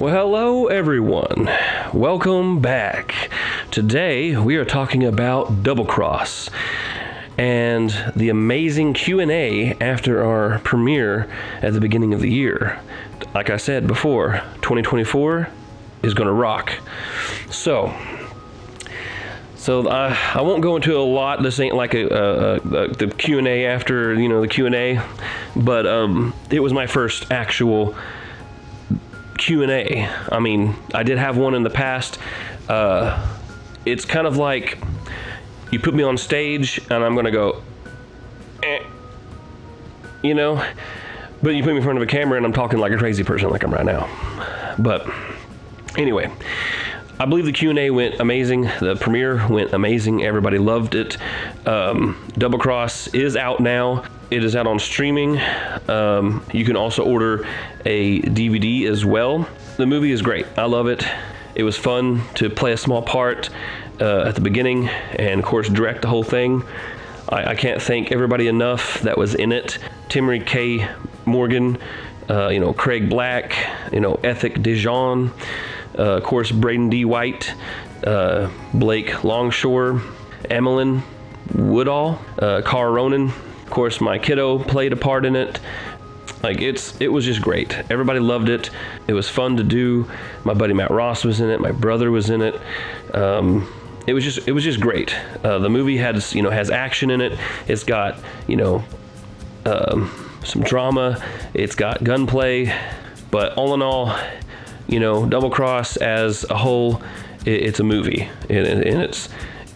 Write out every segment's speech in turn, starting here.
Well, hello everyone. Welcome back. Today we are talking about Double Cross and the amazing Q&A after our premiere at the beginning of the year. Like I said before, 2024 is going to rock. So I won't go into a lot. This ain't like the Q&A after, the Q&A, but it was my first actual Q&A. I mean, I did have one in the past. It's kind of like you put me on stage and I'm gonna go, but you put me in front of a camera and I'm talking like a crazy person like I'm right now. But anyway, I believe the Q&A went amazing. The premiere went amazing. Everybody loved it. Double Cross is out now. It is out on streaming. You can also order a DVD as well. The movie is great. I love it. It was fun to play a small part at the beginning and, of course, direct the whole thing. I can't thank everybody enough that was in it. Timmy K. Morgan, Craig Black, Ethic Dijon, of course, Braden D. White, Blake Longshore, Emmeline Woodall, Cara Ronan. Of course, my kiddo played a part in it. It was just great. Everybody loved it. It was fun to do. My buddy Matt Ross was in it. My brother was in it. It was just great. The movie has action in it. It's got some drama. It's got gunplay. But all in all, Double Cross as a whole, it's a movie, and it's.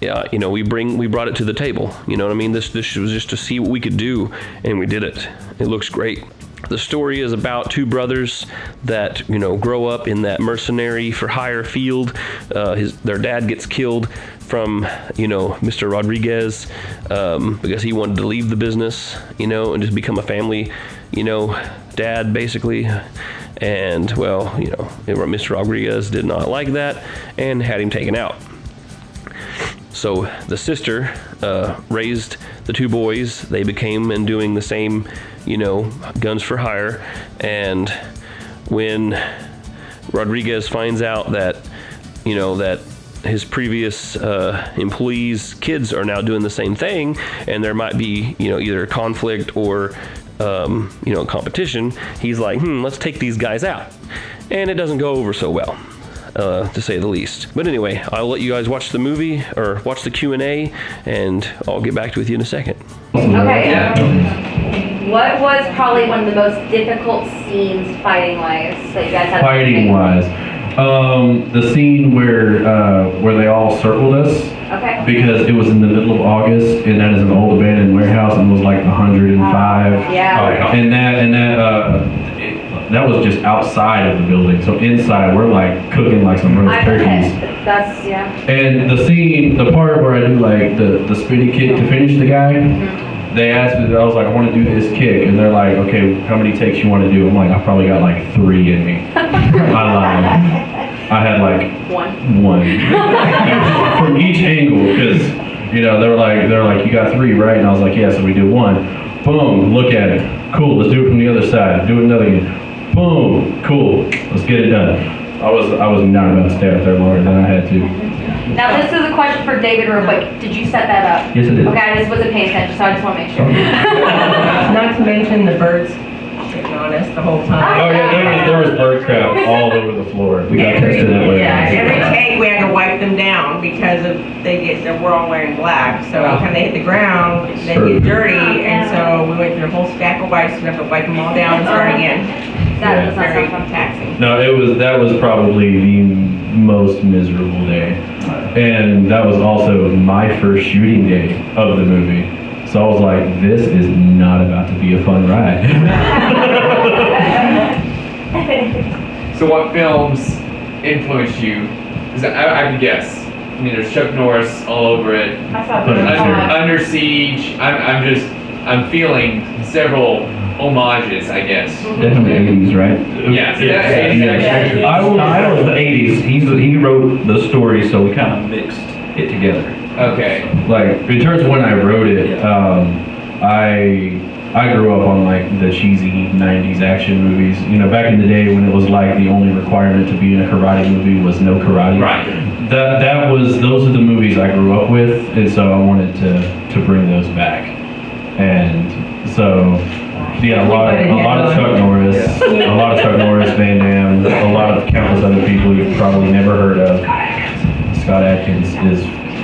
Yeah, we brought it to the table. You know what I mean? This was just to see what we could do, and we did it. It looks great. The story is about two brothers that grow up in that mercenary for hire field. Their dad gets killed from Mr. Rodriguez because he wanted to leave the business, and just become a family, dad basically. And well, Mr. Rodriguez did not like that and had him taken out. So the sister raised the two boys. They became and doing the same, guns for hire. And when Rodriguez finds out that, that his previous employees' kids are now doing the same thing, and there might be, either conflict or, competition, he's like, let's take these guys out. And it doesn't go over so well. To say the least. But anyway, I'll let you guys watch the movie or watch the Q&A, and I'll get back with you in a second. Okay. What was probably one of the most difficult scenes fighting-wise that you guys had? Fighting-wise, the scene where they all circled us. Okay. Because it was in the middle of August, and that is an old abandoned warehouse, and it was like 105. Yeah. That was just outside of the building. So inside, we're like cooking like some roast turkeys. That's, yeah. And the part where I do like the spinny kick to finish the guy, they asked me, I was like, I want to do this kick. And they're like, okay, how many takes you want to do? I'm like, I probably got like 3 in me. I lied. I had like one. From each angle, because, they were like, you got 3, right? And I was like, yeah, so we did 1. Boom, look at it. Cool, let's do it from the other side. Do it another again. Boom, cool, let's get it done. I was not about to stay out there longer than I had to. Now this is a question for David real quick. Did you set that up? Yes, I did. Okay, I just wasn't paying attention, so I just want to make sure. Not to mention the birds sitting on us the whole time. Oh yeah, there was bird crap all over the floor. We got tested that way. Yeah, every take we had to wipe them down because we're all wearing black. So every time they hit the ground, they get dirty, and so we went through a whole stack of wipes. We have to wipe them all down and start again. That was Very not fun. taxing. No, that was probably the most miserable day, and that was also my first shooting day of the movie. So I was like, this is not about to be a fun ride. So what films influenced you? Because I can guess. I mean, there's Chuck Norris all over it. I saw Under Siege. I'm feeling several homages, I guess. Definitely 80s, right? Yeah. I was the 80s. He wrote the story, so we kind of mixed it together. Okay. Like, in terms of when I wrote it, I I grew up on like the cheesy 90s action movies. You know, back in the day when it was like the only requirement to be in a karate movie was no karate. Right. Those are the movies I grew up with, and so I wanted to bring those back. And so, yeah, a lot of Chuck Norris, a lot of Chuck Norris, Van Damme, a lot of countless other people you've probably never heard of. Scott Adkins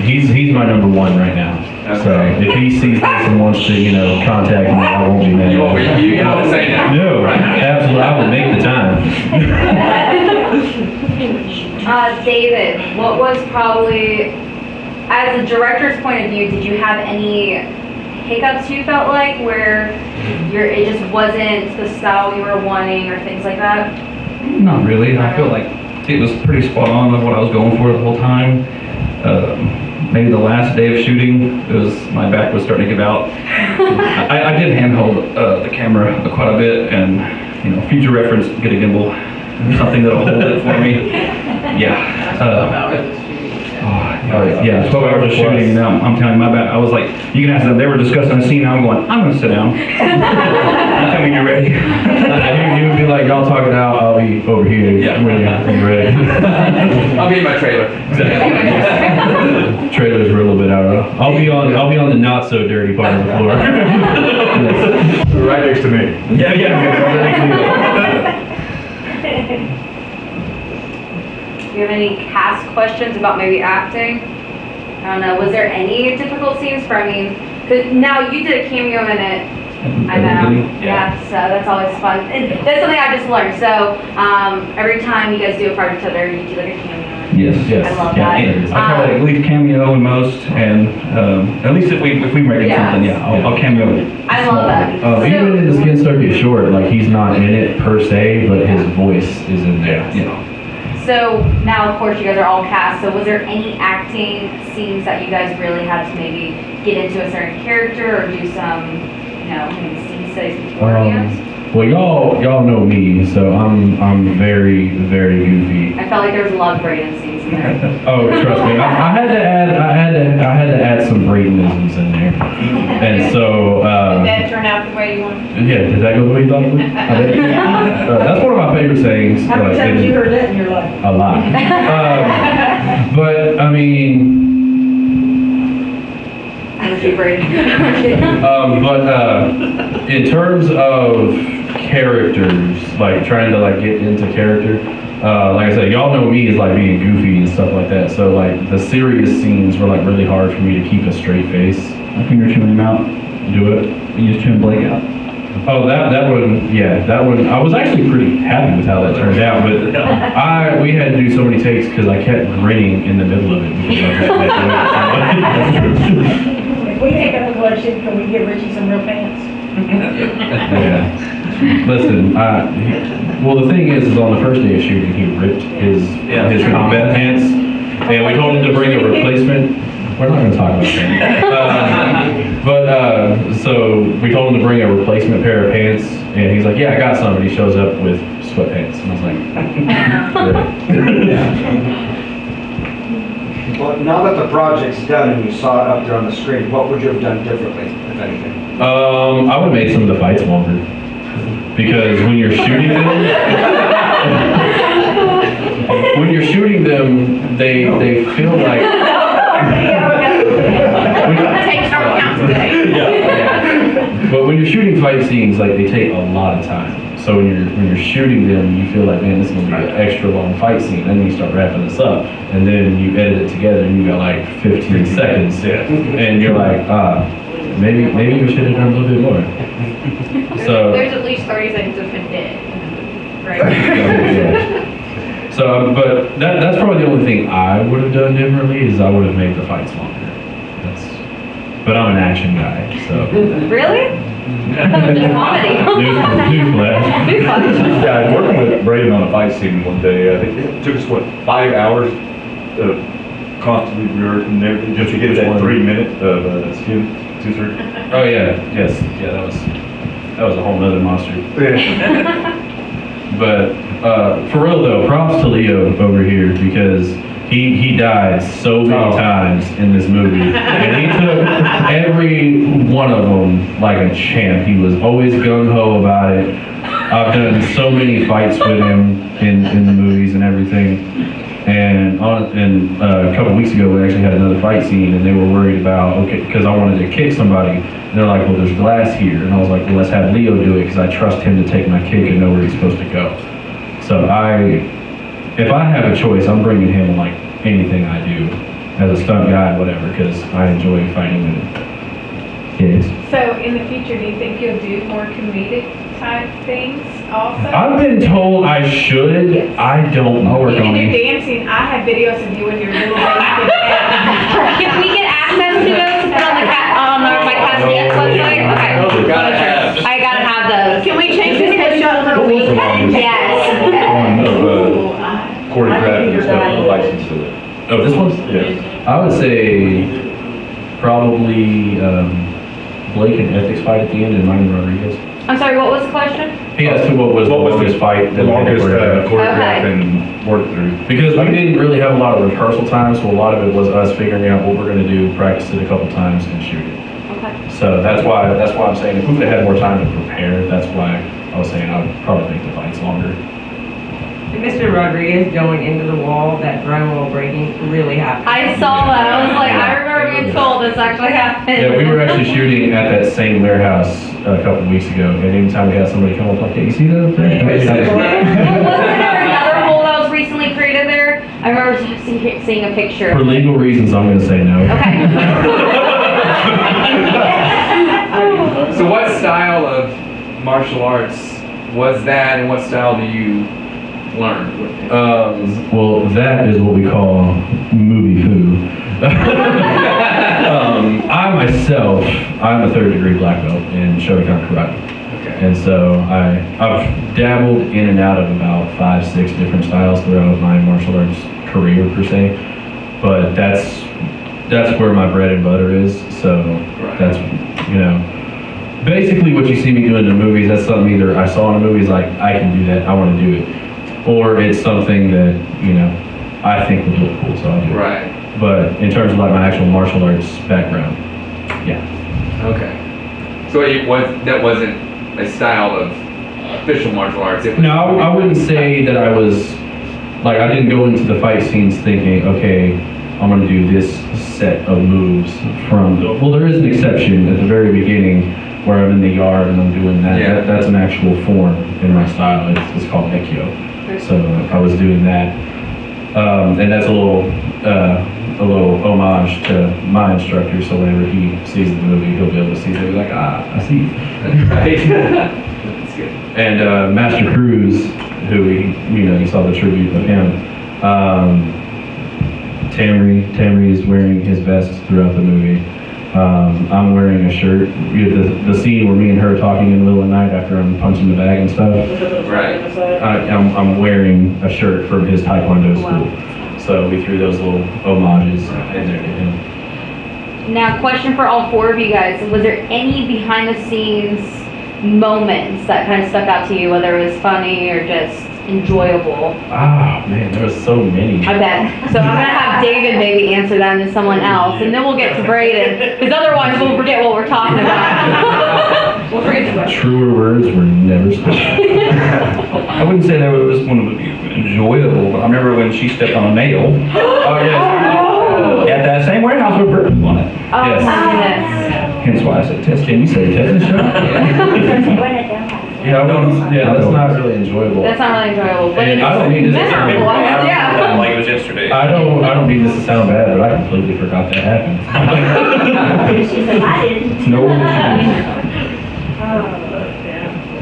he's my number one right now. So if he sees this and wants to, you know, contact me, I won't be mad. You won't say that. No, absolutely, I will make the time. David, what was probably, as a director's point of view, did you have any hiccups you felt like where it just wasn't the style you were wanting or things like that? Not really. I feel like it was pretty spot on with what I was going for the whole time. Maybe the last day of shooting, my back was starting to give out. I did handhold the camera quite a bit, and you know, future reference, get a gimbal, something that'll hold it for me. Yeah. Yeah, 12 hours of shooting, and I'm telling you, my back, I was like, you can ask them, they were discussing a scene, now I'm going, I'm gonna sit down. Tell me you're ready. You would be like, y'all talking now, I'll be over here. Yeah. When you're ready. I'll be in my trailer. Trailer's a little bit out. I'll be on the not so dirty part of the floor. Right next to me. Yeah. Do you have any cast questions about maybe acting? I don't know, was there any difficult scenes for, I mean, 'cause now you did a cameo in it. I know, yeah, so that's always fun. And that's something I just learned, so every time you guys do a project together, you do like a cameo. Yes. I love that. I try to at least cameo in most, and at least if we make something, yeah, I'll cameo it. I love that. Even in the Skin Circuit short, like he's not in it per se, but his voice is in there. Yeah. So now, of course, you guys are all cast. So was there any acting scenes that you guys really had to maybe get into a certain character or do some, you know, maybe scene studies beforehand? Well, y'all know me, so I'm very, very goofy. I felt like there was a lot of Braden scenes in there. Oh, trust me, I had to add some Bradenisms in there, and so. Did that turn out the way you wanted? Yeah, did that go the way you thought it would? That's one of my favorite sayings. How many times you heard that in your life? A lot. But I mean. In terms of characters, like trying to like get into character, like I said, y'all know me as like being goofy and stuff like that. So like the serious scenes were like really hard for me to keep a straight face. I finger chewing him out. Do it. You just chewing Blake out. Oh, that one, yeah, that one. I was actually pretty happy with how that turned out, but we had to do so many takes because I kept grinning in the middle of it because I was If we take up a question, can we give Richie some real pants? Yeah. Listen, well, the thing is on the first day of shooting, he ripped his combat pants, and we told him to bring a replacement. We're not going to talk about that. So we told him to bring a replacement pair of pants, and he's like, "Yeah, I got some." And he shows up with sweatpants, and I was like, Well, now that the project's done and you saw it up there on the screen, what would you have done differently, if anything? I would have made some of the fights longer. Because when you're shooting them, they feel like. But when you're shooting fight scenes, like they take a lot of time. So when you're shooting them, you feel like, man, this is gonna be an extra long fight scene. Then you start wrapping this up, and then you edit it together, and you got like 15 seconds, and you're like, maybe we should have done a little bit more. So There's at least 30 seconds of him dead, right? yeah. So, but that's probably the only thing I would have done differently is I would have made the fights longer. But I'm an action guy, so. Really? Just comedy. Newsflash. Yeah, working with Braden on a fight scene one day, I think it took us, 5 hours of constantly rehearsing and everything, just to get that 3 minute of skin scissor. Oh yeah, yes, yeah, that was a whole nother monster. But for real though, props to Leo over here because he died so many times in this movie, and he took every one of them like a champ. He was always gung-ho about it. I've done so many fights with him in the movies and everything. And a couple weeks ago, we actually had another fight scene, and they were worried about, okay, because I wanted to kick somebody. And they're like, well, there's glass here. And I was like, well, let's have Leo do it, because I trust him to take my kick and know where he's supposed to go. So if I have a choice, I'm bringing him in like anything I do, as a stunt guy, whatever, because I enjoy fighting with him. Yes. So in the future, do you think you'll do more comedic type things also? I've been told I should. Yes. I don't know. You can do dancing. I have videos of you when you're little baby. Can we get access to those to put on my Cast Dance website? Okay. Gotta have. I gotta have those. Can we change this picture up for a week? Yes. Choreographed and stuff, licensed to it. Oh, this one? Yeah. I would say probably Blake and Ethics fight at the end and Ryan Rodriguez. I'm sorry, what was the question? He asked what was the longest fight The that we longest choreographed. choreographed and worked through. Because we didn't really have a lot of rehearsal time, so a lot of it was us figuring out what we're going to do, practice it a couple times, and shoot it. Okay. So that's why I'm saying if we would have had more time to prepare, that's why I was saying I would probably make the fights longer. Mr. Rodriguez going into the wall, that drywall breaking, really happened. I saw that. I was like, I remember being told this actually happened. Yeah, we were actually shooting at that same warehouse a couple weeks ago, and anytime we had somebody come up like, hey, you see that up there? Wasn't there another hole that was recently created there? I remember seeing a picture. For legal reasons, I'm going to say no. Okay. So what style of martial arts was that, and what style do you learn? Well, that is what we call movie foo. I myself, I'm a 3rd degree black belt in Shotokan Karate. Okay. And so I've dabbled in and out of about 5-6 different styles throughout my martial arts career per se. But that's where my bread and butter is. So that's, basically what you see me doing in the movies, that's something either I saw in the movies like, I can do that, I want to do it. Or it's something that, I think would look cool, so I'll do it. Right. But in terms of like my actual martial arts background, yeah. Okay. So that wasn't a style of official martial arts? It was No, I wouldn't say that I was, like I didn't go into the fight scenes thinking, okay, I'm going to do this set of moves from, well there is an exception at the very beginning where I'm in the yard and I'm doing that. Yeah. That's an actual form in my style. It's called Ekkyo. So I was doing that. And that's a little homage to my instructor, so whenever he sees the movie, he'll be able to see it. He'll be like, I see. That's good. And Master Cruz, who you saw the tribute of him. Tamri is wearing his vest throughout the movie. I'm wearing a shirt. The scene where me and her talking in the middle of the night after I'm punching the bag and stuff. Right. I'm wearing a shirt from his Taekwondo school. So we threw those little homages in there to him. Now, question for all 4 of you guys. Was there any behind the scenes moments that kind of stuck out to you, whether it was funny or just enjoyable? Ah, man, there was so many. I bet. So I'm going to have David maybe answer that and then someone else, and then we'll get to Braden, because otherwise we'll forget what we're talking about. We'll forget the question. Truer words were never spoken. I wouldn't say that was one of the enjoyable, but I remember when she stepped on a nail. Oh, yes. At that same warehouse with Burton on it. Oh, Yes. yes. Hence why I said test. Can you say tetanus shot? Yeah, that's not really enjoyable. That's not really enjoyable, but And it's I don't mean this to sound memorable. bad. Yeah. Like it was yesterday. I don't mean this to sound bad, but I completely forgot that happened. She said, I didn't. No.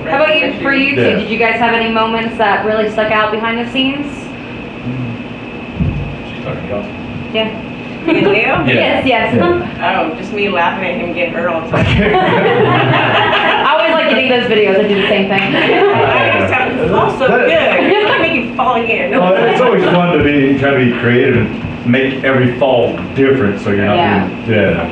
How about you, for you two, Yeah. did you guys have any moments that really stuck out behind the scenes? She's talking about. Yeah. Me and Leo? Yeah. Yes, yes. Yeah. Oh, just me laughing at him getting hurt all the time. I always like getting those videos. I do the same thing. I just have to fall so good. I make you fall again. Well, it's always fun to try to be creative and make every fall different, so you're not. Yeah. Yeah.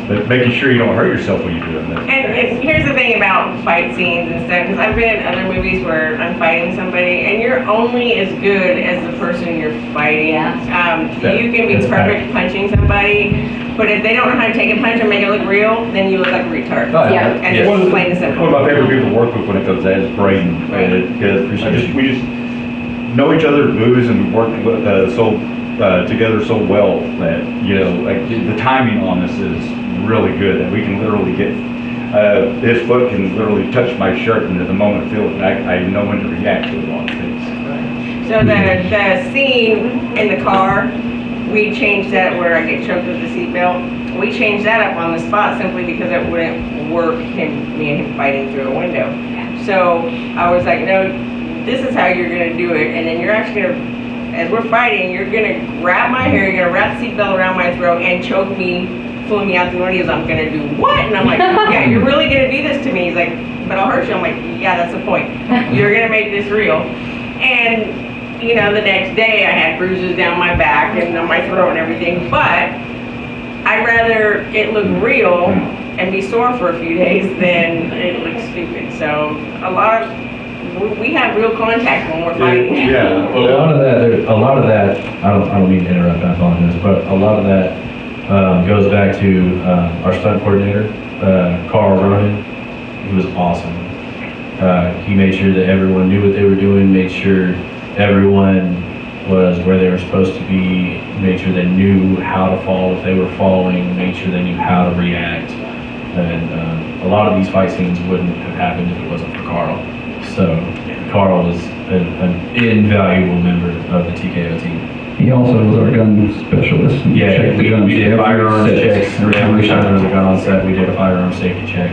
but making sure you don't hurt yourself when you're doing that. And here's the thing about fight scenes and stuff, because I've been in other movies where I'm fighting somebody, and you're only as good as the person you're fighting. You can be perfect punching somebody, but if they don't know how to take a punch and make it look real, then you look like a retard. And it's One of plain and simple. my favorite people to work with when it comes to that is Braden. Because we just know each other's moves and we work together so well that, you know, like the timing on this is really good, that we can literally get, his foot can literally touch my shirt, and at the moment I feel it, I know when to react to a lot of things. So the scene in the car, we changed that where I get choked with the seatbelt. We changed that up on the spot simply because it wouldn't work, me and him fighting through a window. So I was like, no, this is how you're gonna do it, and then you're actually gonna, as we're fighting, you're gonna grab my hair, you're gonna wrap the seatbelt around my throat and choke me, pulling me out the window. I'm gonna do what? And I'm like, yeah, you're really gonna do this to me? He's like, but I'll hurt you. I'm like, yeah, that's the point. You're gonna make this real. And you know, the next day I had bruises down my back and on my throat and everything, but I'd rather it look real and be sore for a few days than it look stupid. So we have real contact when we're fighting. Yeah, a lot of that. I don't mean to interrupt. I apologize, but a lot of that goes back to our stunt coordinator, Carl Ronan. He was awesome. He made sure that everyone knew what they were doing, made sure everyone was where they were supposed to be, made sure they knew how to fall if they were falling, made sure they knew how to react. And a lot of these fight scenes wouldn't have happened if it wasn't for Carl. So Carl was an invaluable member of the TKO team. He also was our gun specialist. We did firearms checks. Every time there was a gun on set, we did a firearm safety check.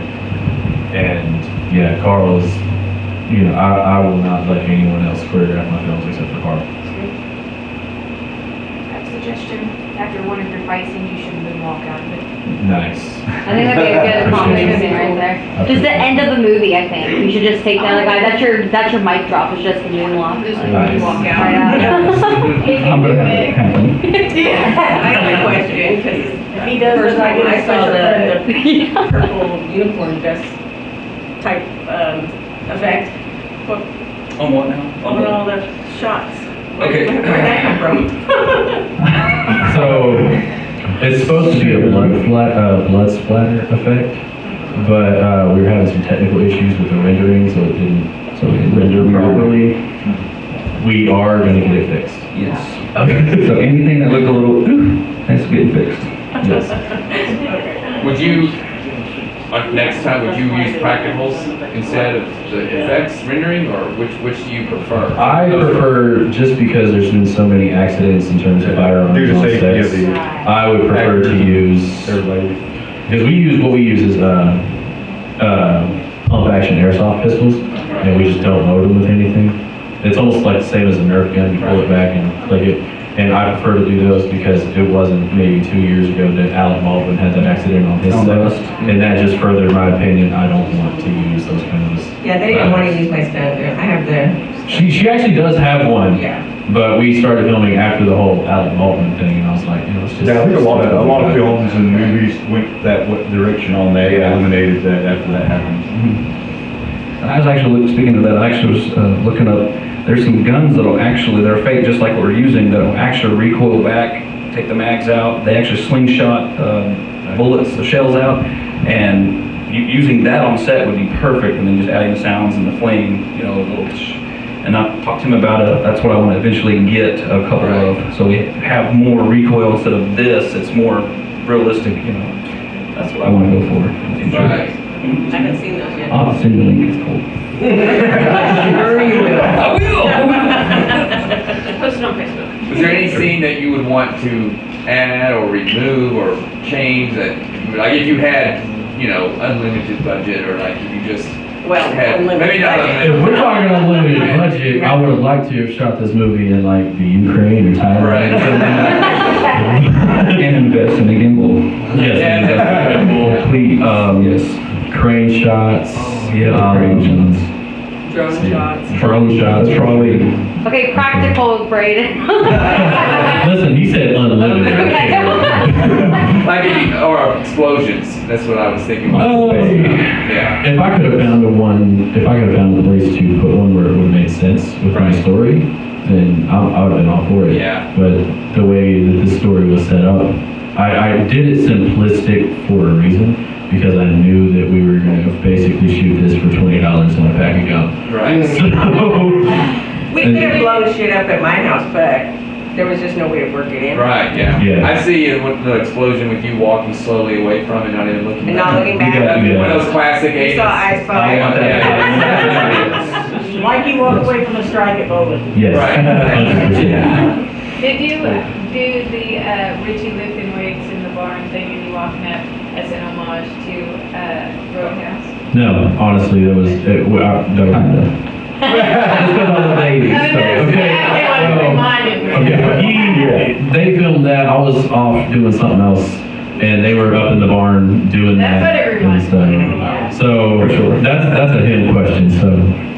And yeah, Carl is, you know, I will not let anyone else choreograph my films except for Carl. I have a suggestion. After one of your fight scenes, you should moonwalk out of it. Nice. I think that'd be a good combination right there. Just the end of the movie, I think. You should just take that. Like, that's your mic drop. It's just the moonwalk. Just Nice. walk out. Right out. I'm gonna have it happen. I have a question, because He does first look time like I a saw special the purple uniform vest type effect, On what now? over all the shots. Okay. Where'd that come from? So it's supposed to be a blood splatter effect, but we were having some technical issues with the rendering, so it didn't render properly. We are going to get it fixed. Yes. Okay. So anything that looked a little, that's getting fixed. Yes. Would you, next time, would you use practicals instead of the effects rendering, or which do you prefer? I prefer, just because there's been so many accidents in terms of firearms Due to on safety of sets, the I would prefer to use, everybody. because what we use is pump action airsoft pistols, and we just don't load them with anything. It's almost like the same as a Nerf gun. You pull it back and click it. And I prefer to do those because it wasn't maybe 2 years ago that Alec Baldwin had that accident on his set. And that just furthered my opinion. I don't want to use those kind of. Yeah, they didn't want to use my stunt. I have the. She actually does have one. Yeah. But we started filming after the whole Alec Baldwin thing, and I was like, you know, let's just. Yeah, I think a lot of films and movies went that direction on that, and eliminated that after that happened. I was actually, speaking of that, I actually was looking up, there's some guns they're fake just like what we're using, that'll actually recoil back, take the mags out. They actually slingshot bullets, the shells out, and using that on set would be perfect, and then just adding the sounds and the flame, you know, a little and I talked to him about it. That's what I want to eventually get a couple of, so we have more recoil instead of this. It's more realistic, you know. That's what I want to go for in the future. Right. I haven't seen those yet. I'll send you the link. It's cool. Sure you will. I will. Post it on Facebook. Was there any scene that you would want to add or remove or change that, like if you had, you know, unlimited budget, or like if you just Well, had, unlimited maybe not budget. If unlimited. we're talking unlimited budget, I would have liked to have shot this movie in like the Ukraine or Thailand. And invest in the gimbal. Yes. Please. Yes. Crane shots. Drone shots. Drone shots, probably. Okay, practical, Braden. Listen, he said unlimited. Like, or explosions, that's what I was thinking. Oh. Yeah. If I could have found if I could have found a place to put one where it would have made sense with my story, then I would have been all for it. Yeah. But the way that this story was set up, I did it simplistic for a reason, because I knew that we were going to basically shoot this for $20 in a pack of gum. Right. So, We could have blown shit up at my house, but there was just no way to work it in. Right, yeah. Yeah. I see it with the explosion with you walking slowly away from it, not even looking And back. not looking back. Yeah. One of those classic 80s. You saw I Spy. Yeah. Like you walk away from a strike at bowling. yes. Right. 100%. Did you do the Richie lifting weights in the barn thing and you walking up as an homage to Roadhouse? No, honestly, that was it. Just because I'm a baby. I mean, that's exactly what it reminded me. Okay, they filmed that. I was off doing something else, and they were up in the barn doing That's that. what it reminded me. And so for sure, that's a him question. So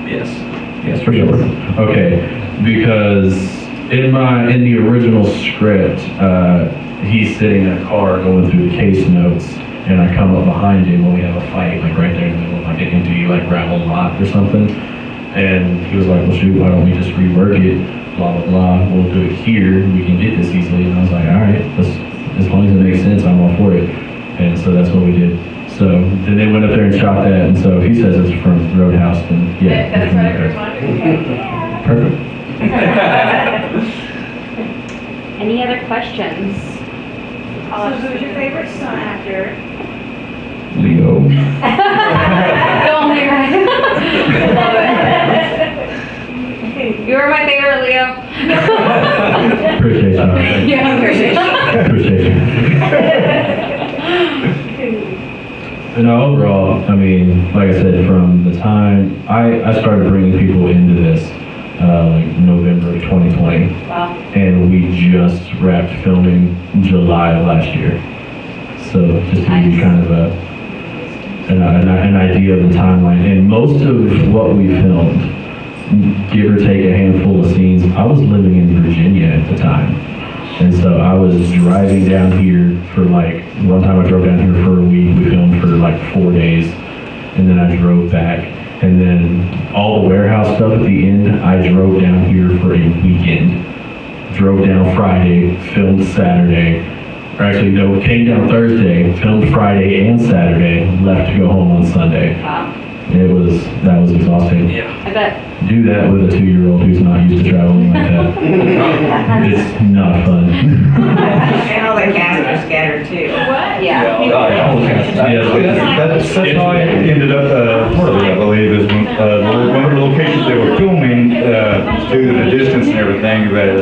yes, for sure. Okay, because in the original script, he's sitting in a car going through the case notes, and I come up behind him when we have a fight, like right there in the middle of like an empty like gravel lot or something. And he was like, well, shoot, why don't we just rework it, blah, blah, blah, we'll do it here, we can get this easily. And I was like, all right, as long as it makes sense, I'm all for it. And so that's what we did. So then they went up there and shot that, and so if he says it's from Roadhouse, then yeah. That's what it reminded me. Perfect. Any other questions? So who's your favorite son actor? Leo. The only right. Love it. You were my favorite, Leo. Appreciate you. Yeah, appreciate Appreciate you. And overall, I mean, like I said, from the time I started bringing people into this, like November 2020, Wow. and we just wrapped filming July of last year. So just to give you kind of an idea of the timeline. And most of what we filmed, give or take a handful of scenes, I was living in Virginia at the time. And so I was driving down here for like, one time I drove down here for a week, we filmed for like 4 days, and then I drove back. And then all the warehouse stuff at the end, I drove down here for a weekend. Drove down Friday, filmed Saturday, or actually no, came down Thursday, filmed Friday and Saturday, left to go home on Sunday. Wow. That was exhausting. I bet. Do that with a 2-year-old who's not used to traveling like that. It's not fun. And all the cats are scattered too. What? Yeah. That's how I ended up, part of it, I believe, is one of the locations they were filming, due to the distance and everything, that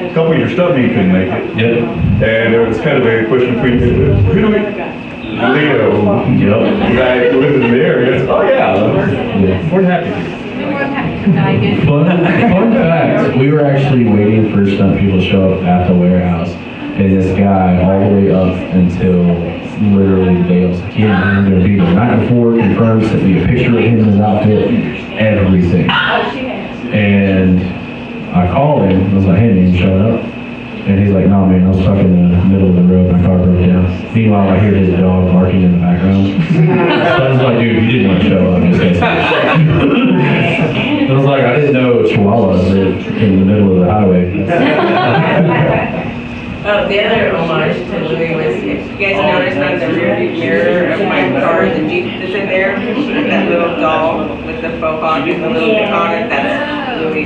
a couple of your stuff you couldn't make it. Yep. And there was kind of a question between, who do we, Leo, Yep. guy who lives in the area, it's, oh yeah, we're happy here. We weren't happy to die again. Fun fact, we were actually waiting for some people to show up at the warehouse, and this guy all the way up until literally the day I was like, yeah, I'm gonna be there. Night before, confirmed, sent me a picture of him in his outfit, everything. Oh, she has. And I called him, I was like, hey man, you showing up? And he's like, no man, I was stuck in the middle of the road, my car broke down. Meanwhile, I hear his dog barking in the background. So I was like, dude, you didn't want to show up, just I was like, I didn't know chihuahuas lived in the middle of the highway. Oh, the other homage to Louis was, if you guys noticed on the rear view mirror of my car, the Jeep that's in there, that little doll with the faux hawk and the little dick on it, that's Louis.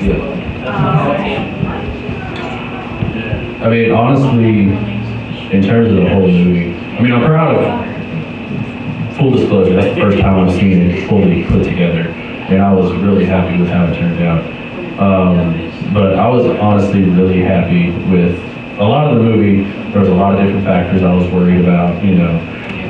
I mean, honestly, in terms of the whole movie, I mean, I'm proud of, full disclosure, that's the first time I've seen it fully put together, and I was really happy with how it turned out. But I was honestly really happy with a lot of the movie. There was a lot of different factors I was worried about,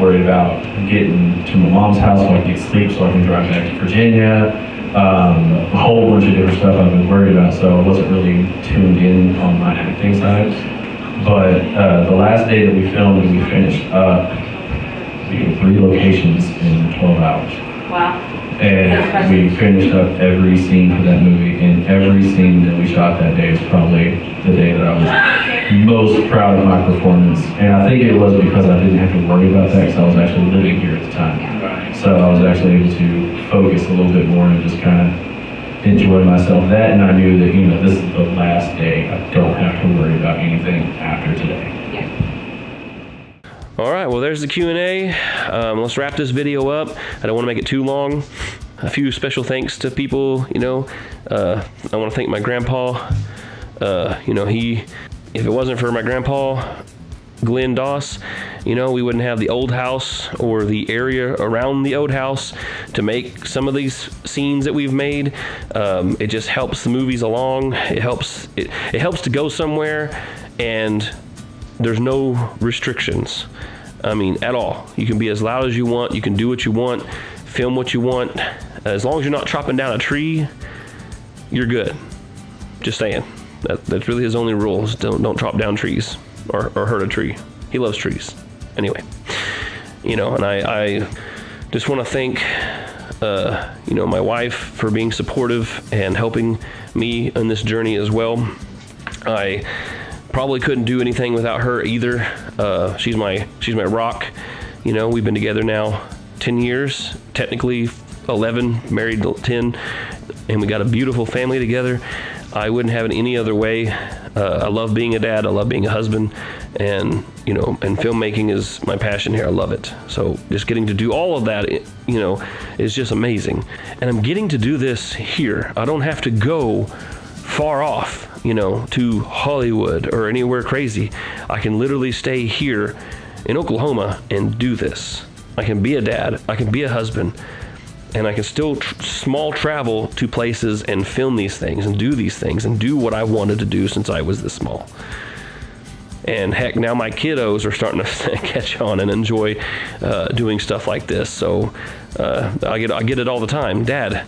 worried about getting to my mom's house so I could get sleep so I can drive back to Virginia. A whole bunch of different stuff I've been worried about, so I wasn't really tuned in on my acting side. But the last day that we filmed and we finished up, we did 3 locations in 12 hours. Wow. And we finished up every scene for that movie, and every scene that we shot that day was probably the day that I was most proud of my performance. And I think it was because I didn't have to worry about that because I was actually living here at the time. So I was actually able to focus a little bit more and just kind of enjoy myself. That, and I knew that, you know, this is the last day. I don't have to worry about anything after today. All right, well, there's the Q&A. Let's wrap this video up. I don't want to make it too long. A few special thanks to people, you know. I want to thank my grandpa. You know, if it wasn't for my grandpa, Glenn Doss, you know, we wouldn't have the old house or the area around the old house to make some of these scenes that we've made. It just helps the movies along. It helps to go somewhere, and there's no restrictions. I mean, at all. You can be as loud as you want. You can do what you want. Film what you want. As long as you're not chopping down a tree, you're good. Just saying. That's really his only rules. Don't chop down trees or hurt a tree. He loves trees. Anyway, you know, and I just want to thank, you know, my wife for being supportive and helping me on this journey as well. I probably couldn't do anything without her either. She's my rock. You know, we've been together now 10 years, technically 11, married 10, and we got a beautiful family together. I wouldn't have it any other way. I love being a dad. I love being a husband, and you know, and filmmaking is my passion here. I love it. So just getting to do all of that, you know, is just amazing. And I'm getting to do this here. I don't have to go far off, you know, to Hollywood or anywhere crazy. I can literally stay here in Oklahoma and do this. I can be a dad, I can be a husband, and I can still small travel to places and film these things and do these things and do what I wanted to do since I was this small. And heck, now my kiddos are starting to catch on and enjoy doing stuff like this. So I get it all the time. Dad,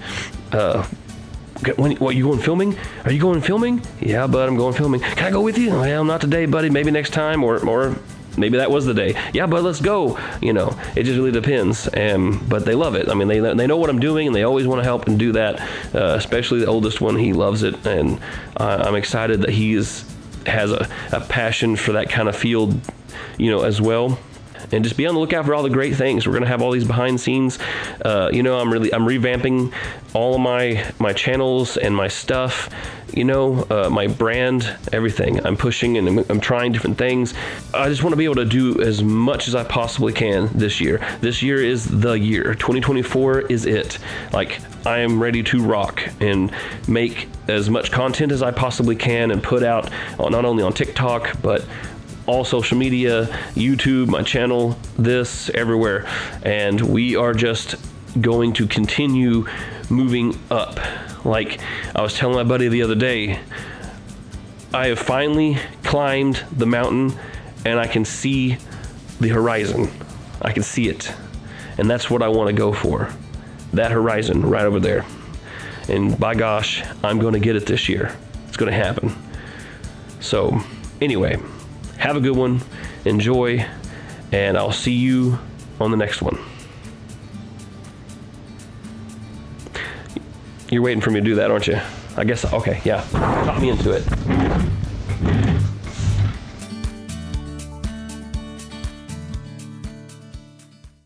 what, you going filming? Are you going filming? Yeah, bud, I'm going filming. Can I go with you? Well, not today, buddy. Maybe next time, or maybe that was the day. Yeah, bud, let's go. You know, it just really depends. But they love it. I mean, they know what I'm doing, and they always want to help and do that. Especially the oldest one, he loves it, and I'm excited that he has a passion for that kind of field, you know, as well. And just be on the lookout for all the great things. We're gonna have all these behind scenes. You know, I'm revamping all of my channels and my stuff. You know, my brand, everything. I'm pushing and I'm trying different things. I just want to be able to do as much as I possibly can this year. This year is the year. 2024 is it. Like, I am ready to rock and make as much content as I possibly can and put out not only on TikTok but all social media, YouTube, my channel, this, everywhere. And we are just going to continue moving up. Like I was telling my buddy the other day, I have finally climbed the mountain and I can see the horizon. I can see it. And that's what I want to go for. That horizon right over there. And by gosh, I'm going to get it this year. It's going to happen. So anyway, have a good one, enjoy, and I'll see you on the next one. You're waiting for me to do that, aren't you? I guess, okay, yeah. Talk me into it.